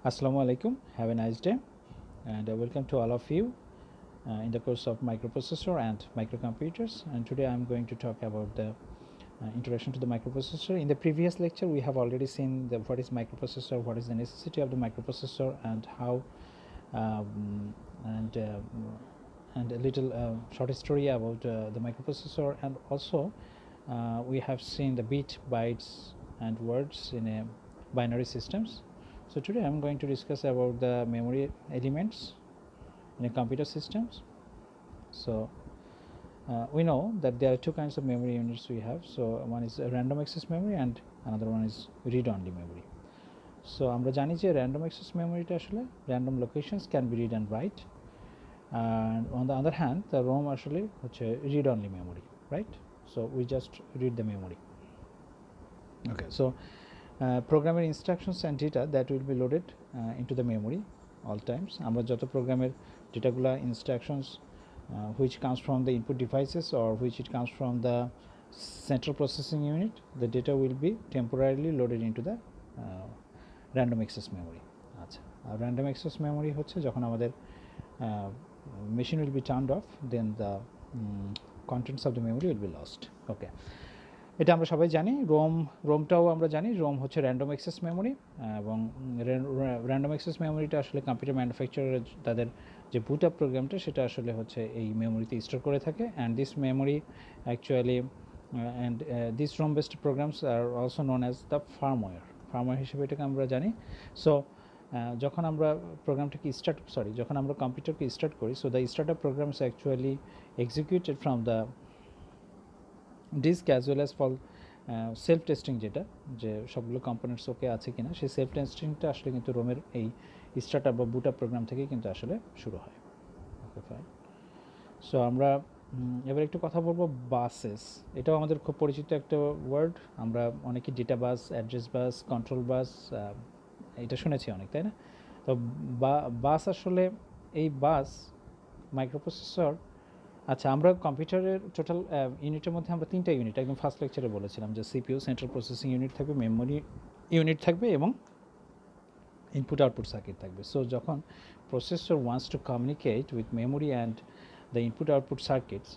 Assalamu alaikum, have a nice day, and welcome to all of you in the course of microprocessor and microcomputers. And today I'm going to talk about the introduction to the microprocessor. In the previous lecture we have already seen what is microprocessor, what is the necessity of the microprocessor, and how and a little short story about the microprocessor, and also we have seen the bit, bytes and words in a binary systems. So today I'm going to discuss about the memory elements in a computer systems. So we know that there are two kinds of memory units we have. So one is a random access memory and another one is read-only memory. So আমরা জানি যে random access memory টা আসলে random locations can be read and write, and on the other hand the ROM আসলে হচ্ছে read-only memory, right? So we just read the memory. Okay, so programmer instructions and data that will be loaded into the memory all times. আমরা যত প্রোগ্রামের ডেটাগুলা instructions which comes from the input devices or which it comes from the central processing unit, the data will be temporarily loaded into the random access memory. আচ্ছা, আর random access memory হচ্ছে যখন আমাদের machine will be turned off, then the contents of the memory will be lost. Okay, এটা আমরা সবাই জানি। রোমটাও আমরা জানি, রোম হচ্ছে র্যান্ডম অ্যাক্সেস মেমোরি, এবং র্যান্ডম অ্যাক্সেস মেমোরিটা আসলে কম্পিউটার ম্যানুফ্যাকচারার তাদের যে বুট আপ প্রোগ্রামটা সেটা আসলে হচ্ছে এই মেমোরিতে স্টোর করে থাকে। And this memory actually and this ROM based programs are also known as the firmware হিসেবে এটাকে আমরা জানি। সো যখন আমরা প্রোগ্রামটাকে যখন আমরা কম্পিউটারকে স্টার্ট করি, so the start up programs actually executed from the disk as well as for self testing, যেটা যে সবগুলো কম্পোনেন্টস ওকে আছে কিনা, সেই সেলফ টেস্টিংটা আসলে কিন্তু রোমের এই স্টার্ট আপ বা বুট আপ প্রোগ্রাম থেকেই কিন্তু আসলে শুরু হয়। ওকে, ফাইন। সো আমরা এবার একটু কথা বলবো বাসেস। এটাও আমাদের খুব পরিচিত একটা ওয়ার্ড। আমরা অনেকে ডেটা বাস, অ্যাড্রেস বাস, কন্ট্রোল বাস এটা শুনেছি অনেক, তাই না? তো বাস আসলে এই বাস মাইক্রোপ্রসেসর। আচ্ছা, আমরা কম্পিউটারের টোটাল ইউনিটের মধ্যে আমরা তিনটা ইউনিট একদম ফার্স্ট লেকচারে বলেছিলাম যে সিপিইউ সেন্ট্রাল প্রসেসিং ইউনিট থাকবে, মেমোরি ইউনিট থাকবে এবং ইনপুট আউটপুট সার্কিট থাকবে। সো যখন processor wants to communicate with memory and the input output circuits,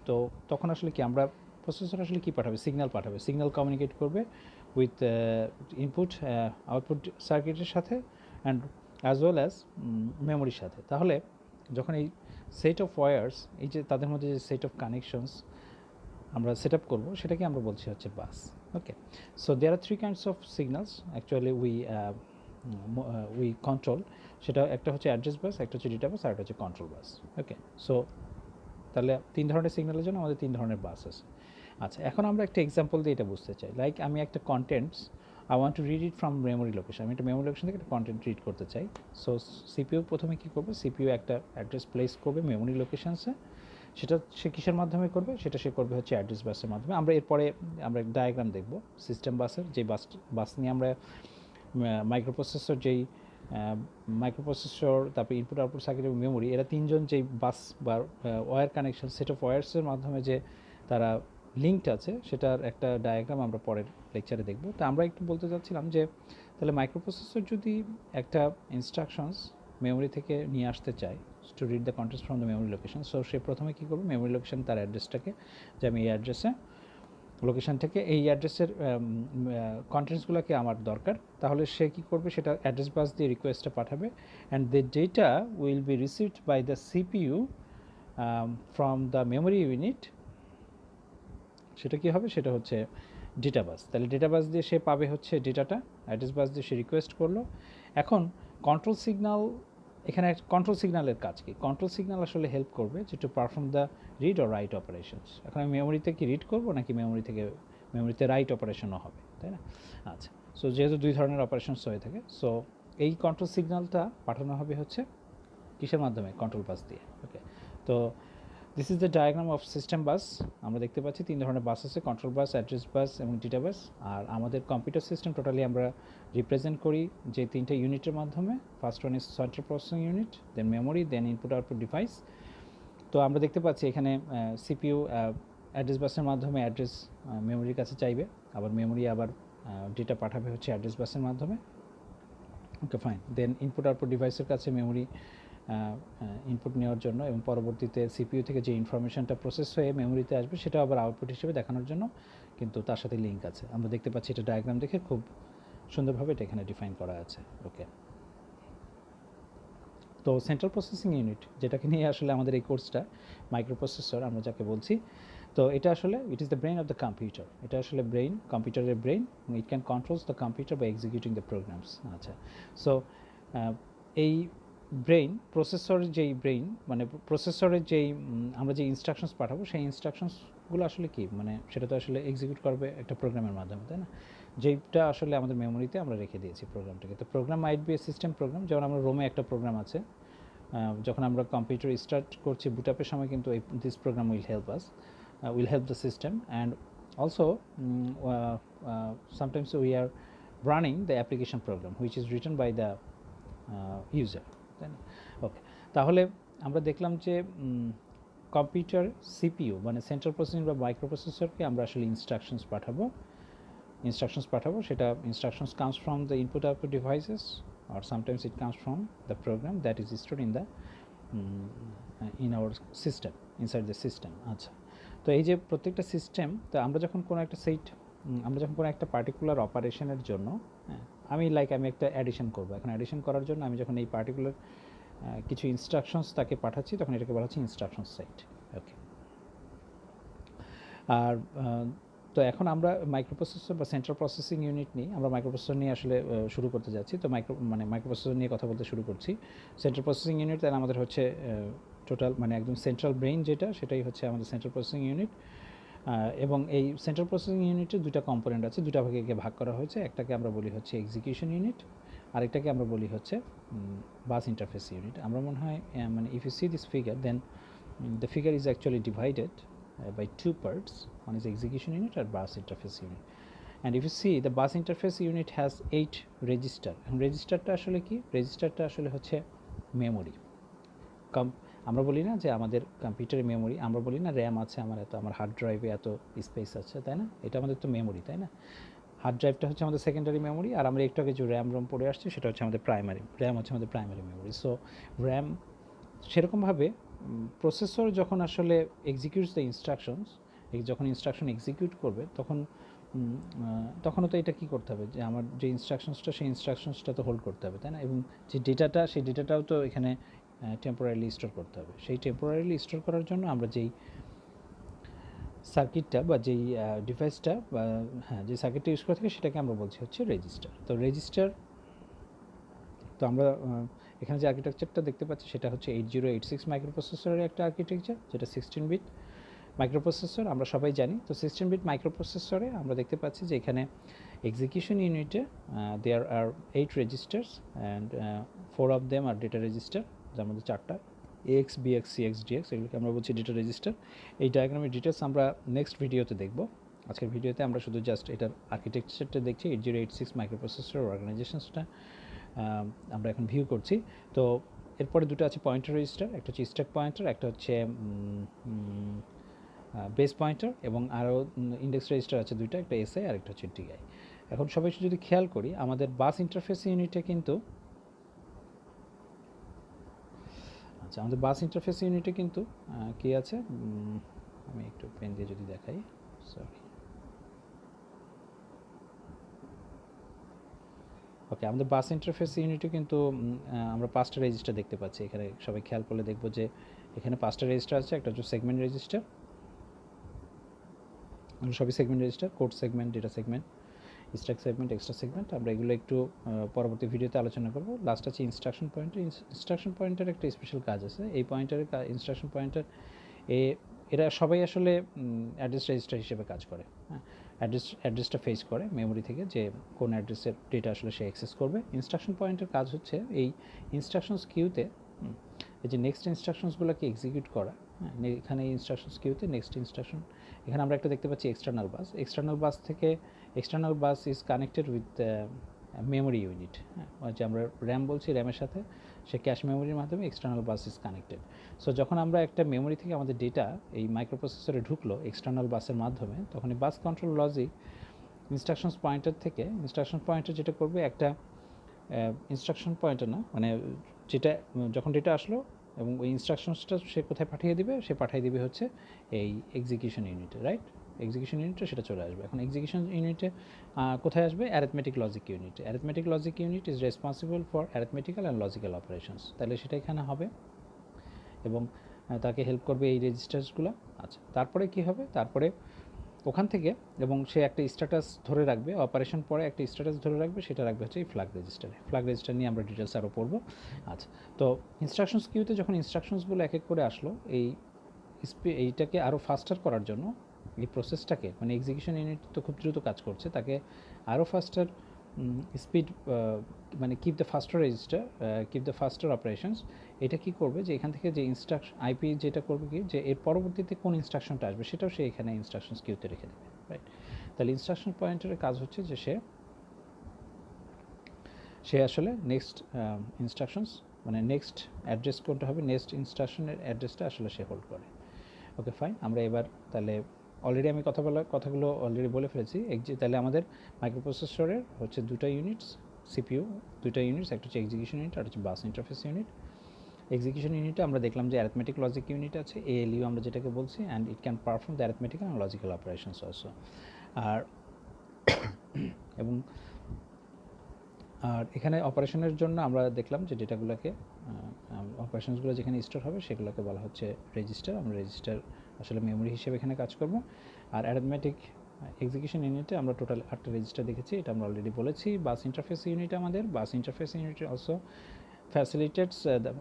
তো তখন আসলে কি আমরা প্রসেসর আসলে কী পাঠাবে? সিগন্যাল কমিউনিকেট করবে উইথ ইনপুট আউটপুট সার্কিটের সাথে অ্যান্ড অ্যাজ ওয়েল অ্যাজ মেমোরির সাথে। তাহলে যখন এই সেট অফ ওয়্যার্স, এই যে তাদের মধ্যে যে সেট অফ কানেকশনস আমরা সেট আপ করবো, সেটাকে আমরা বলছি হচ্ছে bus. Okay, so there are three kinds of signals actually we control. সেটা একটা হচ্ছে অ্যাড্রেস বাস, একটা হচ্ছে ডেটা বাস, আর একটা হচ্ছে কন্ট্রোল বাস। ওকে, সো তাহলে তিন ধরনের সিগন্যালের জন্য আমাদের তিন ধরনের বাস আছে। আচ্ছা, এখন আমরা একটা এক্সাম্পল দিয়ে এটা বুঝতে চাই। লাইক আমি একটা contents I want to read it from memory location, আমি একটা মেমোরি লোকেশন থেকে একটা কন্টেন্ট রিড করতে চাই। সো সিপিইউ প্রথমে কী করবে? সিপিইউ একটা অ্যাড্রেস প্লেস করবে মেমোরি লোকেশনসে। সেটা সে কিসের মাধ্যমে করবে? সেটা সে করবে হচ্ছে অ্যাড্রেস বাসের মাধ্যমে। আমরা এরপরে আমরা ডায়াগ্রাম দেখব সিস্টেম বাসের, যে বাস নিয়ে আমরা মাইক্রোপ্রসেসর তারপরে ইনপুট আউটপুট সার্কিট এবং মেমোরি, এরা তিনজন যেই বাস বা ওয়্যার কানেকশন, সেট অফ ওয়্যার্সের মাধ্যমে যে তারা লিঙ্কড আছে, সেটার একটা ডায়াগ্রাম আমরা পরের লেকচারে দেখব। তো আমরা একটু বলতে চাচ্ছিলাম যে তাহলে মাইক্রোপ্রসেসর যদি একটা ইনস্ট্রাকশনস মেমোরি থেকে নিয়ে আসতে চায় to read the contents from the memory location, so সে প্রথমে কী করবে? মেমোরি লোকেশন তার অ্যাড্রেসটাকে, যে আমি এই অ্যাড্রেসে লোকেশান থেকে এই অ্যাড্রেসের কন্টেন্টসগুলোকে আমার দরকার, তাহলে সে কী করবে? সেটা অ্যাড্রেস বাস দিয়ে রিকোয়েস্টটা পাঠাবে, and the data will be received by the CPU from the memory unit. সেটা কী হবে? সেটা হচ্ছে ডেটা বাস। তাহলে ডেটা বাস দিয়ে সে পাবে হচ্ছে ডেটাটা, অ্যাড্রেস বাস দিয়ে সে রিকোয়েস্ট করলো। এখন কন্ট্রোল সিগন্যাল, এখানে কন্ট্রোল সিগন্যালের কাজ কি? কন্ট্রোল সিগন্যাল আসলে হেল্প করবে যে to perform the read or right operations. এখন আমি মেমোরিতে কি রিড করবো নাকি মেমোরিতে রাইট অপারেশনও হবে, তাই না? আচ্ছা, সো যেহেতু দুই ধরনের অপারেশনস হয়ে থাকে, সো এই কন্ট্রোল সিগন্যালটা পাঠানো হবে হচ্ছে কিসের মাধ্যমে? কন্ট্রোল বাস দিয়ে। ওকে, তো this is the diagram of system bus. আমরা দেখতে পাচ্ছি তিন ধরনের বাস আছে, কন্ট্রোল বাস, অ্যাড্রেস বাস এবং ডেটা বাস। আর আমাদের কম্পিউটার সিস্টেম টোটালি আমরা রিপ্রেজেন্ট করি যে তিনটে ইউনিটের মাধ্যমে। First one is central processing unit, then memory, then input output device. তো আমরা দেখতে পাচ্ছি এখানে সিপিইউ অ্যাড্রেস বাসের মাধ্যমে অ্যাড্রেস মেমোরির কাছে চাইবে, আবার মেমোরি আবার ডেটা পাঠাবে হচ্ছে অ্যাড্রেস বাসের মাধ্যমে। Okay fine. Then input output ডিভাইসের কাছে মেমোরি ইনপুট নেওয়ার জন্য এবং পরবর্তীতে সিপিইউ থেকে যে ইনফরমেশনটা প্রসেস হয়ে মেমোরিতে আসবে সেটা আবার আউটপুট হিসেবে দেখানোর জন্য কিন্তু তার সাথে লিঙ্ক আছে। আমরা দেখতে পাচ্ছি এটা ডায়াগ্রাম দেখে খুব সুন্দরভাবে এটা এখানে ডিফাইন করা আছে। ওকে, তো সেন্ট্রাল প্রসেসিং ইউনিট যেটাকে নিয়ে আসলে আমাদের এই কোর্সটা, মাইক্রোপ্রসেসর আমরা যাকে বলছি, তো এটা আসলে it is the brain of the computer. এটা আসলে ব্রেইন, কম্পিউটারের brain. It can controls the computer by executing the programs. আচ্ছা, সো এই ব্রেইন, প্রসেসরের যেই ব্রেইন, মানে প্রসেসরের যেই আমরা যে ইনস্ট্রাকশনস পাঠাবো সেই ইনস্ট্রাকশনসগুলো আসলে কি, মানে সেটা তো আসলে এক্সিকিউট করবে একটা প্রোগ্রামের মাধ্যমে, তাই না? যেইটা আসলে আমাদের মেমোরিতে আমরা রেখে দিয়েছি প্রোগ্রামটাকে। তো program might be a system program, যেমন আমরা রোমে একটা প্রোগ্রাম আছে, যখন আমরা কম্পিউটার স্টার্ট করছি বুট আপের সময় কিন্তু this program will help us, will help the system, and also sometimes we are running the application program which is written by the user. ওকে, তাহলে আমরা দেখলাম যে কম্পিউটার সিপিইউ মানে সেন্ট্রাল প্রসেসিং বা মাইক্রোপ্রসেসরকে আমরা আসলে ইনস্ট্রাকশনস পাঠাবো, সেটা instructions comes from the input output devices or sometimes it comes from the program that is stored in the in our system, inside the system. আচ্ছা, তো এই যে প্রত্যেকটা সিস্টেম, তো আমরা যখন কোনো একটা পার্টিকুলার অপারেশনের জন্য, আমি একটা অ্যাডিশন করব, এখন অ্যাডিশন করার জন্য আমি যখন এই পার্টিকুলার কিছু ইনস্ট্রাকশনস তাকে পাঠাচ্ছি তখন এটাকে বলা হচ্ছে ইনস্ট্রাকশন সেট। ওকে, আর তো এখন আমরা মাইক্রোপ্রসেসর বা সেন্ট্রাল প্রসেসিং ইউনিট নিয়ে, আমরা মাইক্রোপ্রসেসর নিয়ে আসলে শুরু করতে যাচ্ছি। তো মাইক্রোপ্রসেসর নিয়ে কথা বলতে শুরু করছি। সেন্ট্রাল প্রসেসিং ইউনিট তাহলে আমাদের হচ্ছে টোটাল, মানে একদম সেন্ট্রাল ব্রেইন যেটা, সেটাই হচ্ছে আমাদের সেন্ট্রাল প্রসেসিং ইউনিট। এবং এই সেন্ট্রাল প্রসেসিং ইউনিটের দুটা কম্পোনেন্ট আছে, দুটা ভাগে ভাগ করা হয়েছে। একটাকে আমরা বলি হচ্ছে এক্সিকিউশন ইউনিট, আরেকটাকে আমরা বলি হচ্ছে বাস ইন্টারফেস ইউনিট। আমরা মনে হয় মানে if you see this figure, then the figure is actually divided by two parts. One is execution unit and bus interface unit. And if you see, the bus interface unit has 8 register. And registerটা আসলে কি? registerটা আসলে হচ্ছে memory. আমরা বলি না যে আমাদের কম্পিউটারে মেমোরি, আমরা বলি না র্যাম আছে আমার হার্ড ড্রাইভে এত স্পেস আছে, তাই না? এটা আমাদের তো মেমোরি, তাই না? হার্ড ড্রাইভটা হচ্ছে আমাদের সেকেন্ডারি মেমোরি, আর আমরা একটু আগে যে রোম পড়ে আসছি সেটা হচ্ছে আমাদের প্রাইমারি, র্যাম হচ্ছে আমাদের প্রাইমারি মেমোরি। সো র্যাম, সেরকমভাবে প্রসেসর যখন আসলে এক্সিকিউটস দ্য ইনস্ট্রাকশনস, যখন ইনস্ট্রাকশন এক্সিকিউট করবে তখনও তো এটা কী করতে হবে, যে আমার যে ইনস্ট্রাকশনসটা সেই ইনস্ট্রাকশনসটা তো হোল্ড করতে হবে, তাই না? এবং যে ডেটাটা, সেই ডেটাটাও তো এখানে টেম্পোরারিলি স্টোর করতে হবে। সেই টেম্পোরারিলি স্টোর করার জন্য আমরা যেই সার্কিটটা বা যেই ডিভাইসটা বা যে সার্কিটটা ইউজ করে থাকি সেটাকে আমরা বলছি হচ্ছে রেজিস্টার। তো রেজিস্টার, তো আমরা এখানে যে আর্কিটেকচারটা দেখতে পাচ্ছি সেটা হচ্ছে 8086 মাইক্রোপ্রসেসরের একটা আর্কিটেকচার, যেটা 16 বিট মাইক্রোপ্রসেসর আমরা সবাই জানি। তো 16 বিট মাইক্রোপ্রসেসরে আমরা দেখতে পাচ্ছি যে এখানে এক্সিকিউশন ইউনিটে there are 8 registers and 4 of them are data register, যার মধ্যে 4টা AX, BX, CX, DX, এগুলোকে আমরা বলছি ডেটা রেজিস্টার। এই ডায়াগ্রামের ডিটেলস আমরা নেক্সট ভিডিওতে দেখব। আজকের ভিডিওতে আমরা শুধু জাস্ট এটার আর্কিটেকচারটা দেখছি, 8086 মাইক্রোপ্রসেসর অর্গানাইজেশনসটা আমরা এখন ভিউ করছি। তো এরপরে দুটো আছে পয়েন্টার রেজিস্টার, একটা হচ্ছে স্ট্যাক পয়েন্টার, একটা হচ্ছে বেস পয়েন্টার, এবং আরও ইন্ডেক্স রেজিস্টার আছে দুইটা, একটা SI আর একটা হচ্ছে DI। এখন সবাই যদি খেয়াল করি, আমাদের বাস ইন্টারফেস ইউনিটে কিন্তু আমাদের বাস ইন্টারফেস ইউনিটে কিন্তু কি আছে, আমি একটু পেন দিয়ে যদি দেখাই, সরি। ওকে, আমাদের বাস ইন্টারফেস ইউনিটে কিন্তু আমরা 5টা রেজিস্টার দেখতে পাচ্ছি। এখানে সবাই খেয়াল করলে দেখব যে এখানে 5টা রেজিস্টার আছে। একটা হচ্ছে সেগমেন্ট রেজিস্টার, সবই segment register, code segment, data segment, stack segment, extra segment. আমরা এগুলো একটু পরবর্তী ভিডিওতে আলোচনা করব। লাস্ট আছে ইনস্ট্রাকশন পয়েন্টার। ইনস্ট্রাকশন পয়েন্টার একটা স্পেশাল কাজ আছে। এই পয়েন্টারের ইনস্ট্রাকশন পয়েন্টার এরা সবাই আসলে অ্যাড্রেস রেজিস্টার হিসেবে কাজ করে। হ্যাঁ, অ্যাড্রেসটা ফেস করে মেমোরি থেকে, যে কোন অ্যাড্রেসের ডেটা আসলে সে অ্যাক্সেস করবে। ইনস্ট্রাকশন পয়েন্টের কাজ হচ্ছে এই ইনস্ট্রাকশনস কিউতে এই যে নেক্সট ইনস্ট্রাকশনসগুলোকে এক্সিকিউট করা। হ্যাঁ, এখানে ইনস্ট্রাকশনস কিউতে নেক্সট ইনস্ট্রাকশন, এখানে আমরা একটা দেখতে পাচ্ছি এক্সটার্নাল বাস থেকে external bus is connected with memory unit. হ্যাঁ, যে আমরা র্যাম বলছি, র্যামের সাথে সে ক্যাশ মেমোরির মাধ্যমে external bus is connected. So যখন আমরা একটা মেমোরি থেকে আমাদের ডেটা এই মাইক্রোপ্রসেসরে ঢুকলো এক্সটার্নাল বাসের মাধ্যমে, তখন এই বাস কন্ট্রোল লজিক ইনস্ট্রাকশনস পয়েন্টার থেকে, ইনস্ট্রাকশন পয়েন্টার যেটা করবে, একটা ইনস্ট্রাকশন পয়েন্টার না, মানে যেটা যখন ডেটা আসলো এবং ওই ইনস্ট্রাকশনসটা সে কোথায় পাঠিয়ে দিবে, সে পাঠিয়ে দিবে হচ্ছে এই এক্সিকিউশন ইউনিটে, রাইট? এক্সিকিউশন ইউনিটে সেটা চলে আসবে। এখন এক্সিকিউশন ইউনিটে কোথায় আসবে? Arithmetic logic unit. Arithmetic logic unit is responsible for arithmetical and logical operations. তাহলে সেটা এখানে হবে এবং তাকে হেল্প করবে এই রেজিস্টার্সগুলো। আচ্ছা, তারপরে কি হবে? তারপরে ওখান থেকে এবং সে একটা স্ট্যাটাস ধরে রাখবে, অপারেশন পরে একটা স্ট্যাটাস ধরে রাখবে, সেটা রাখবে হচ্ছে এই ফ্ল্যাগ রেজিস্টারে। ফ্ল্যাগ রেজিস্টার নিয়ে আমরা ডিটেলস আরও পড়বো। আচ্ছা, তো ইনস্ট্রাকশনস কিউতে যখন ইনস্ট্রাকশনসগুলো এক এক করে আসলো, এইটাকে আরও ফাস্টার করার জন্য এই প্রসেসটাকে, মানে এক্সিকিউশন ইউনিট তো খুব দ্রুত কাজ করছে, তাকে আরও ফাস্টার স্পিড, মানে keep the ফাস্টার register, keep the ফাস্টার operations. এটা কি করবে যে এখান থেকে যে ইনস্ট্রাকশন আইপি যেটা করবে কি, যে এর পরবর্তীতে কোন ইনস্ট্রাকশনটা আসবে সেটাও সে এখানে ইনস্ট্রাকশনস কিউতে রেখে দেবে, রাইট? তাহলে ইনস্ট্রাকশন পয়েন্টারের কাজ হচ্ছে যে সে আসলে নেক্সট ইনস্ট্রাকশনস, মানে নেক্সট অ্যাড্রেস কোনটা হবে, নেক্সট ইনস্ট্রাকশনের অ্যাড্রেসটা আসলে সে হোল্ড করে। ওকে, ফাইন। আমরা এবার তাহলে অলরেডি আমি কথাগুলো অলরেডি বলে ফেলেছি। তাহলে আমাদের মাইক্রোপ্রসেসরের হচ্ছে দুটো ইউনিটস, সিপিইউ দুটো ইউনিটস, একটা হচ্ছে এক্সিকিউশন ইউনিট আর হচ্ছে বাস ইন্টারফেস ইউনিট। এক্সিকিউশন ইউনিটে আমরা দেখলাম যে অ্যারিথমেটিক লজিক ইউনিট আছে, এএলইউ আমরা যেটাকে বলছি, and it can perform the arithmetical and logical operations also. আর এবং আর এখানে অপারেশনের জন্য আমরা দেখলাম যে ডেটাগুলোকে, অপারেশনসগুলো যেখানে স্টোর হবে সেগুলোকে বলা হচ্ছে রেজিস্টার। আমরা রেজিস্টার আসলে মেমোরি হিসেবে এখানে কাজ করব। আর অ্যারিথমেটিক এক্সিকিউশন ইউনিটে আমরা টোটাল 8টা রেজিস্টার দেখেছি, এটা আমরা অলরেডি বলেছি। বাস ইন্টারফেস ইউনিট, আমাদের bus interface unit also facilitates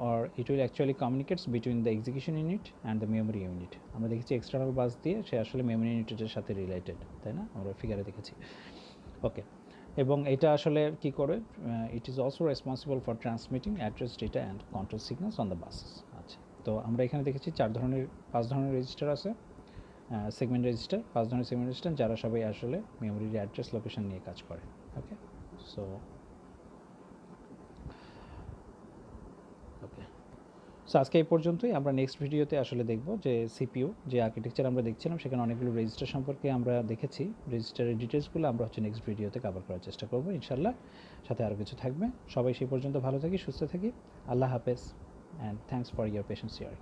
or it will actually communicates between the execution unit and the memory unit. আমরা দেখেছি এক্সটার্নাল বাস দিয়ে সে আসলে মেমোরি ইউনিটের সাথে রিলেটেড, তাই না? আমরা ফিগারে দেখেছি। ওকে, এবং এটা আসলে কি করে, it is also responsible for transmitting address data and control signals on the buses. আচ্ছা, তো আমরা এখানে দেখেছি 5 ধরনের রেজিস্টার আছে, সেগমেন্ট রেজিস্টার, 5 ধরনের সেগমেন্ট রেজিস্টার, যারা সবাই আসলে মেমোরির অ্যাড্রেস লোকেশন নিয়ে কাজ করে। ওকে, সো আজকে এই পর্যন্তই। আমরা নেক্সট ভিডিওতে আসলে দেখব যে সিপিইউ যে আর্কিটেকচার আমরা দেখছিলাম সেখানে অনেকগুলো রেজিস্টার সম্পর্কে আমরা দেখেছি। রেজিস্টারের ডিটেলসগুলো আমরা হচ্ছে নেক্সট ভিডিওতে কভার করার চেষ্টা করব ইনশাল্লাহ। সাথে আরও কিছু থাকবে। সবাই সেই পর্যন্ত ভালো থাকি, সুস্থ থাকি। আল্লাহ হাফেজ, and thanks for your patience hearing.